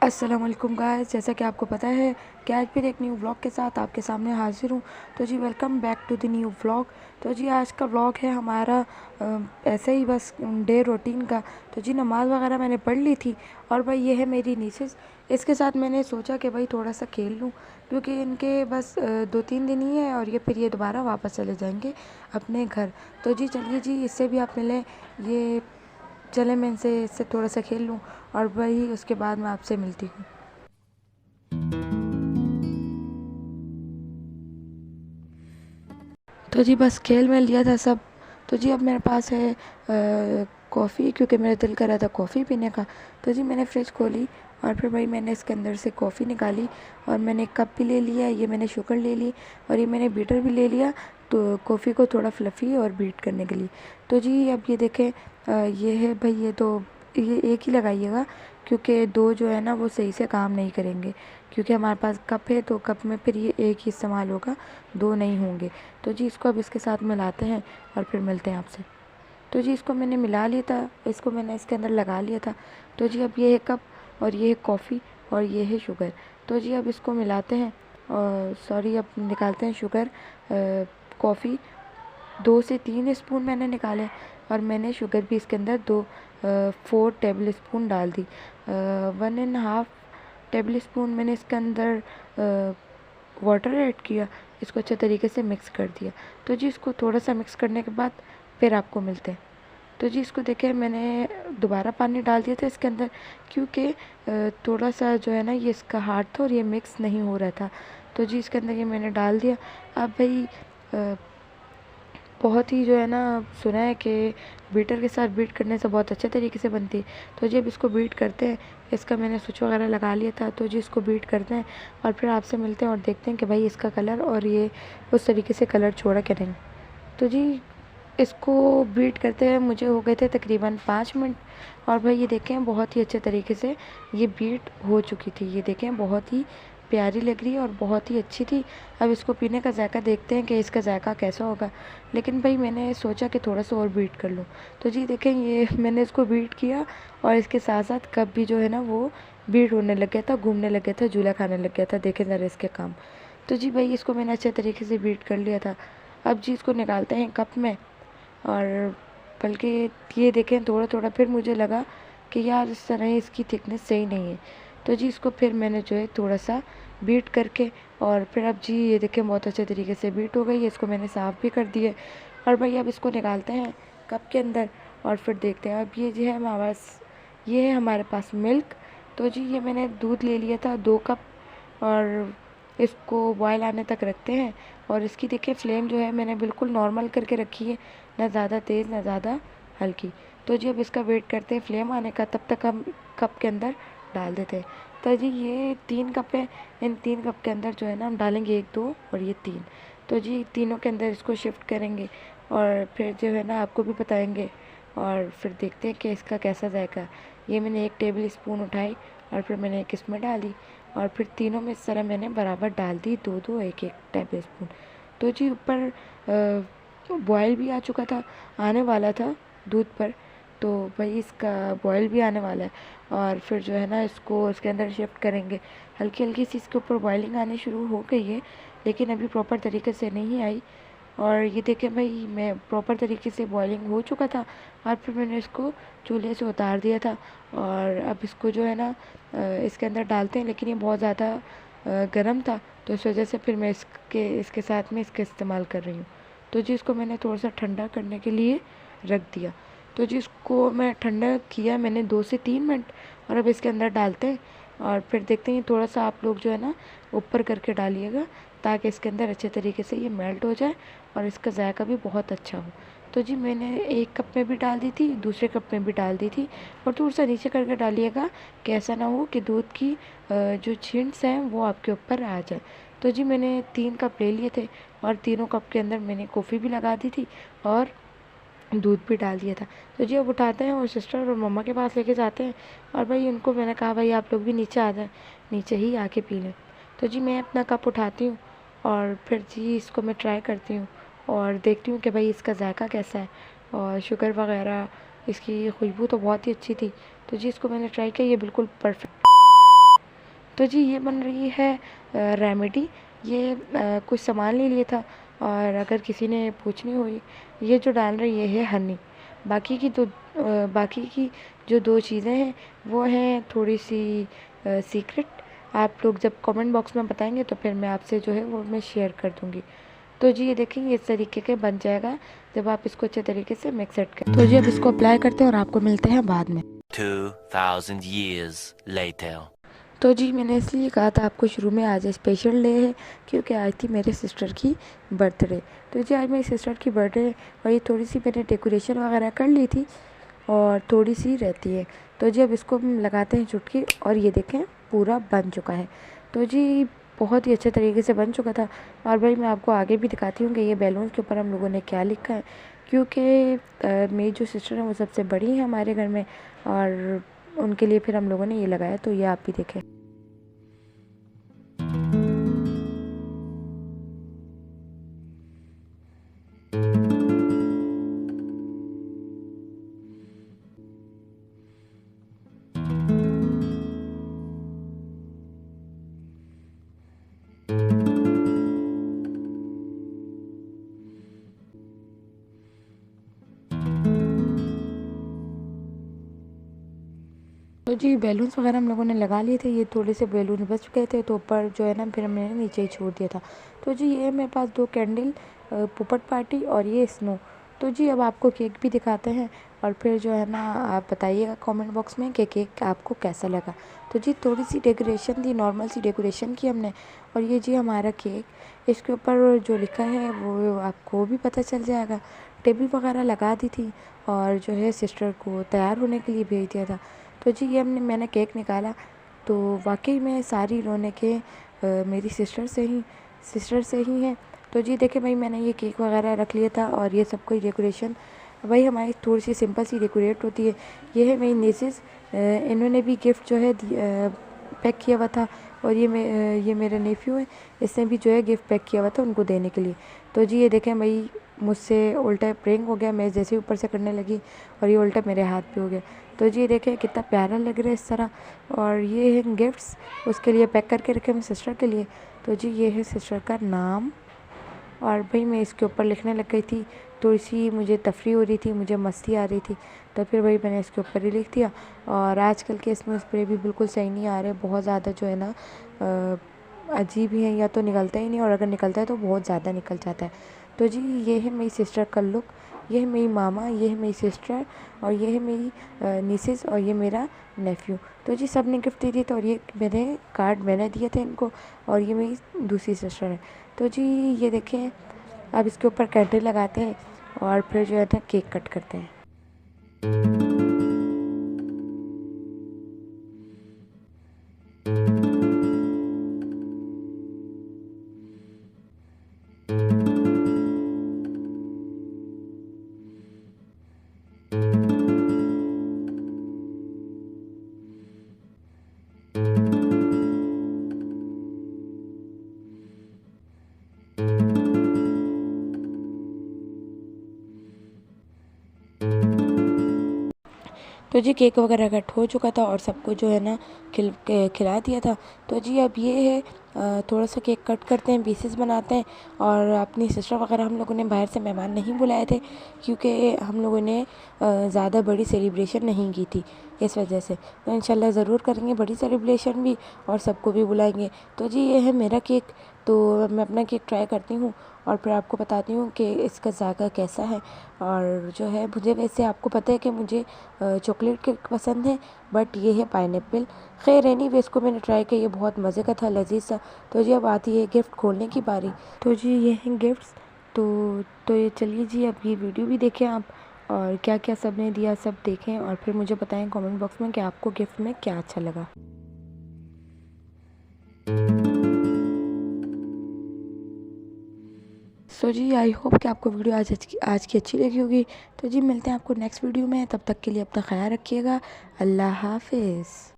अस्सलामुअलैकुम गाइस, जैसा कि आपको पता है कि आज फिर एक न्यू व्लॉग के साथ आपके सामने हाजिर हूँ। तो जी welcome back to the new vlog. तो जी आज का व्लॉग है हमारा ऐसे ही बस डे रूटीन का। तो जी नमाज़ वगैरह मैंने पढ़ ली थी और भाई ये है मेरी नीसेस। इसके साथ मैंने सोचा कि भाई थोड़ा सा खेल लूँ, क्योंकि इनके बस 2-3 दिन ही है और ये फिर ये दोबारा वापस चले जाएंगे अपने घर। तो जी चलिए जी, इससे भी आप मिलें। ये चले मैं इससे थोड़ा सा खेल लूँ और वही उसके बाद मैं आपसे मिलती हूँ। तो जी बस खेल में लिया था सब। तो जी अब मेरे पास है कॉफ़ी, क्योंकि मेरा दिल कर रहा था कॉफ़ी पीने का। तो जी मैंने फ्रिज खोली और फिर भाई मैंने इसके अंदर से कॉफ़ी निकाली और मैंने एक कप भी ले लिया, ये मैंने शुगर ले ली और ये मैंने बीटर भी ले लिया, तो कॉफ़ी को थोड़ा फ्लफ़ी और बीट करने के लिए। तो जी अब ये देखें, ये है भाई, ये एक ही लगाइएगा, क्योंकि दो जो है ना वो सही से काम नहीं करेंगे, क्योंकि हमारे पास कप है तो कप में फिर ये एक ही इस्तेमाल होगा, दो नहीं होंगे। तो जी इसको अब इसके साथ मिलाते हैं और फिर मिलते हैं आपसे। तो जी इसको मैंने मिला लिया था, इसको मैंने इसके अंदर लगा लिया था। तो जी अब ये है कप और ये है कॉफ़ी और ये है शुगर। तो जी अब इसको मिलाते हैं और सॉरी अब निकालते हैं शुगर। कॉफ़ी 2 से 3 स्पून मैंने निकाले और मैंने शुगर भी इसके अंदर 4 टेबल स्पून डाल दी। 1.5 टेबल स्पून मैंने इसके अंदर वाटर ऐड किया, इसको अच्छे तरीके से मिक्स कर दिया। तो जी इसको थोड़ा सा मिक्स करने के बाद फिर आपको मिलते हैं। तो जी इसको देखें, मैंने दोबारा पानी डाल दिया था इसके अंदर, क्योंकि थोड़ा सा जो है ना ये इसका हार्ड था और ये मिक्स नहीं हो रहा था। तो जी इसके अंदर ये मैंने डाल दिया। अब भाई बहुत ही जो है ना, सुना है कि बीटर के साथ बीट करने से बहुत अच्छे तरीके से बनती है। तो जी अब इसको बीट करते हैं, इसका मैंने स्विच वगैरह लगा लिया था। तो जी इसको बीट करते हैं और फिर आपसे मिलते हैं और देखते हैं कि भाई इसका कलर और ये उस तरीके से कलर छोड़ा कि नहीं। तो जी इसको बीट करते हुए मुझे हो गए थे तकरीबन 5 मिनट और भाई ये देखें बहुत ही अच्छे तरीके से ये बीट हो चुकी थी। ये देखें बहुत ही प्यारी लग रही है और बहुत ही अच्छी थी। अब इसको पीने का जायका देखते हैं कि इसका जायका कैसा होगा, लेकिन भाई मैंने सोचा कि थोड़ा सा और बीट कर लूँ। तो जी देखें ये मैंने इसको बीट किया और इसके साथ साथ कप भी जो है ना वो बीट होने लग गया था, घूमने लग गया था, झूला खाने लग गया था। देखें ज़रा इसके काम। तो जी भाई इसको मैंने अच्छे तरीके से बीट कर लिया था। अब जी इसको निकालते हैं कप में और बल्कि ये देखें थोड़ा थोड़ा फिर मुझे लगा कि यार इस तरह इसकी थिकनेस सही नहीं है। तो जी इसको फिर मैंने जो है थोड़ा सा बीट करके और फिर अब जी ये देखें बहुत अच्छे तरीके से बीट हो गई है। इसको मैंने साफ़ भी कर दिया और भाई अब इसको निकालते हैं कप के अंदर और फिर देखते हैं। अब ये जो है हमारे पास, ये है हमारे पास मिल्क। तो जी ये मैंने दूध ले लिया था 2 कप और इसको बॉयल आने तक रखते हैं। और इसकी देखिए फ्लेम जो है मैंने बिल्कुल नॉर्मल करके रखी है, ना ज़्यादा तेज़ ना ज़्यादा हल्की। तो जी अब इसका वेट करते हैं फ्लेम आने का, तब तक हम कप के अंदर डाल देते हैं। तो जी ये 3 कप है, इन 3 कप के अंदर जो है ना हम डालेंगे 1, 2 और ये 3। तो जी तीनों के अंदर इसको शिफ्ट करेंगे और फिर जो है ना आपको भी बताएंगे और फिर देखते हैं कि इसका कैसा जाएगा। ये मैंने 1 टेबल स्पून उठाई और फिर मैंने एक इसमें डाली और फिर तीनों में इस तरह मैंने बराबर डाल दी, 2-2 1-1 टेबल स्पून। तो जी ऊपर बॉयल भी आ चुका था, आने वाला था दूध पर। तो भाई इसका बॉयल भी आने वाला है और फिर जो है ना इसको इसके अंदर शिफ्ट करेंगे। हल्की हल्की सी इसके ऊपर बॉयलिंग आनी शुरू हो गई है, लेकिन अभी प्रॉपर तरीके से नहीं आई। और ये देखें भाई मैं प्रॉपर तरीके से बॉयलिंग हो चुका था और फिर मैंने इसको चूल्हे से उतार दिया था। और अब इसको जो है ना इसके अंदर डालते हैं, लेकिन ये बहुत ज़्यादा गर्म था, तो इस वजह से फिर मैं इसके साथ में इसका इस्तेमाल कर रही हूँ। तो जी इसको मैंने थोड़ा सा ठंडा करने के लिए रख दिया। तो जी इसको मैं ठंडा किया मैंने 2 से 3 मिनट और अब इसके अंदर डालते हैं और फिर देखते हैं। थोड़ा सा आप लोग जो है ना ऊपर करके डालिएगा, ताकि इसके अंदर अच्छे तरीके से ये मेल्ट हो जाए और इसका जायका भी बहुत अच्छा हो। तो जी मैंने 1 कप में भी डाल दी थी, दूसरे कप में भी डाल दी थी और थोड़ा सा नीचे करके डालिएगा कि ऐसा ना हो कि दूध की जो छिंट्स हैं वो आपके ऊपर आ जाए। तो जी मैंने 3 कप ले लिए थे और तीनों कप के अंदर मैंने कॉफ़ी भी लगा दी थी और दूध भी डाल दिया था। तो जी अब उठाते हैं और सिस्टर और मम्मा के पास लेके जाते हैं और भाई उनको मैंने कहा भाई आप लोग भी नीचे आ जाएं, नीचे ही आके पी लें। तो जी मैं अपना कप उठाती हूँ और फिर जी इसको मैं ट्राई करती हूँ और देखती हूँ कि भाई इसका जायका कैसा है और शुगर वगैरह इसकी खुशबू तो बहुत ही अच्छी थी। तो जी इसको मैंने ट्राई किया, ये बिल्कुल परफेक्ट। तो जी ये बन रही है रेमेडी। ये कुछ सामान ले लिया था, और अगर किसी ने पूछनी हुई, ये जो डाल रही है हनी। बाकी की तो बाकी की जो दो चीज़ें हैं वो हैं थोड़ी सी सीक्रेट। आप लोग जब कमेंट बॉक्स में बताएंगे तो फिर मैं आपसे जो है वो मैं शेयर कर दूँगी। तो जी ये देखेंगे इस तरीके के बन जाएगा जब आप इसको अच्छे तरीके से मिक्स सेट करें। तो जी अब इसको अप्लाई करते हैं और आपको मिलते हैं बाद में। 2000 years later. तो जी मैंने इसलिए कहा था आपको शुरू में, आज स्पेशल डे है क्योंकि आज थी मेरे सिस्टर की बर्थडे। तो जी आज मेरी सिस्टर की बर्थडे और ये थोड़ी सी मैंने डेकोरेशन वगैरह कर ली थी और थोड़ी सी रहती है। तो जी अब इसको हम लगाते हैं चुटकी, और ये देखें पूरा बन चुका है। तो जी बहुत ही अच्छे तरीके से बन चुका था। और भाई मैं आपको आगे भी दिखाती हूँ कि ये बैलून के ऊपर हम लोगों ने क्या लिखा है, क्योंकि मेरी जो सिस्टर है वो सबसे बड़ी है हमारे घर में, और उनके लिए फिर हम लोगों ने ये लगाया। तो ये आप भी देखें। तो जी बैलून्स वगैरह हम लोगों ने लगा लिए थे। ये थोड़े से बैलून बच गए थे तो ऊपर जो है ना फिर हमने नीचे ही छोड़ दिया था। तो जी ये मेरे पास दो कैंडल, पोपट पार्टी और ये स्नो। तो जी अब आपको केक भी दिखाते हैं, और फिर जो है ना आप बताइएगा कमेंट बॉक्स में कि केक आपको कैसा लगा। तो जी थोड़ी सी डेकोरेशन थी, नॉर्मल सी डेकोरेशन की हमने। और ये जी हमारा केक, इसके ऊपर जो लिखा है वो आपको भी पता चल जाएगा। टेबल वगैरह लगा दी थी और जो है सिस्टर को तैयार होने के लिए भेज दिया था। तो जी ये मैंने केक निकाला तो वाकई में सारी रौनकें मेरी सिस्टर से ही हैं। तो जी देखिए भाई मैंने ये केक वगैरह रख लिया था, और ये सब कोई डेकोरेशन भाई हमारी थोड़ी सी सिंपल सी डेकोरेट होती है। ये है मेरी निसेस, इन्होंने भी गिफ्ट जो है पैक किया हुआ था। और ये मेरे नेफ्यू है, इसने भी जो है गिफ्ट पैक किया हुआ था उनको देने के लिए। तो जी ये देखें भाई मुझसे उल्टा प्रैंक हो गया, मैं जैसे ऊपर से करने लगी और ये उल्टा मेरे हाथ पे हो गया। तो जी देखें कितना प्यारा लग रहा है इस तरह। और ये है गिफ्ट्स, उसके लिए पैक करके रखे मैं सिस्टर के लिए। तो जी ये है सिस्टर का नाम, और भाई मैं इसके ऊपर लिखने लग गई थी। थोड़ी सी मुझे तफरी हो रही थी, मुझे मस्ती आ रही थी, तो फिर भाई मैंने इसके ऊपर ही लिख दिया। और आजकल के इसमें स्प्रे भी बिल्कुल सही नहीं आ रहे, बहुत ज़्यादा जो है ना अजीब ही है, या तो निकलता ही नहीं, और अगर निकलता है तो बहुत ज़्यादा निकल जाता है। तो जी ये है मेरी सिस्टर का लुक, ये है मेरी मामा, ये है मेरी सिस्टर, और ये है मेरी निसेस, और ये मेरा नेफ्यू। तो जी सब ने गिफ्ट दे दिए थे, और ये मेरे कार्ड मैंने दिए थे इनको, और ये मेरी दूसरी सिस्टर है। तो जी ये देखें अब इसके ऊपर कैंडल लगाते हैं और फिर जो है ना केक कट करते हैं। तो जी केक वगैरह कट हो चुका था और सबको जो है ना खिला दिया था। तो जी अब ये है थोड़ा सा केक कट करते हैं, पीसेस बनाते हैं। और अपनी सिस्टर वगैरह हम लोगों ने बाहर से मेहमान नहीं बुलाए थे, क्योंकि हम लोगों ने ज़्यादा बड़ी सेलिब्रेशन नहीं की थी इस वजह से। तो इंशाल्लाह ज़रूर करेंगे बड़ी सेलिब्रेशन भी, और सबको भी बुलाएंगे। तो जी ये है मेरा केक, तो मैं अपना केक ट्राई करती हूँ और फिर आपको बताती हूँ कि इसका जायका कैसा है। और जो है मुझे वैसे आपको पता है कि मुझे चॉकलेट केक पसंद है, बट ये है पाइनएप्पल। खैर एनीवे इसको मैंने ट्राई किया, ये बहुत मज़े का था, लजीज सा। तो जी अब आती है गिफ्ट खोलने की बारी। तो जी ये हैं गिफ्ट्स। तो ये चलिए जी अब ये वीडियो भी देखें आप, और क्या क्या सब ने दिया सब देखें, और फिर मुझे बताएं कमेंट बॉक्स में कि आपको गिफ्ट में क्या अच्छा लगा। सो जी आई होप कि आपको वीडियो आज की अच्छी लगी होगी। तो जी मिलते हैं आपको नेक्स्ट वीडियो में, तब तक के लिए अपना ख्याल रखिएगा। अल्लाह हाफिज़।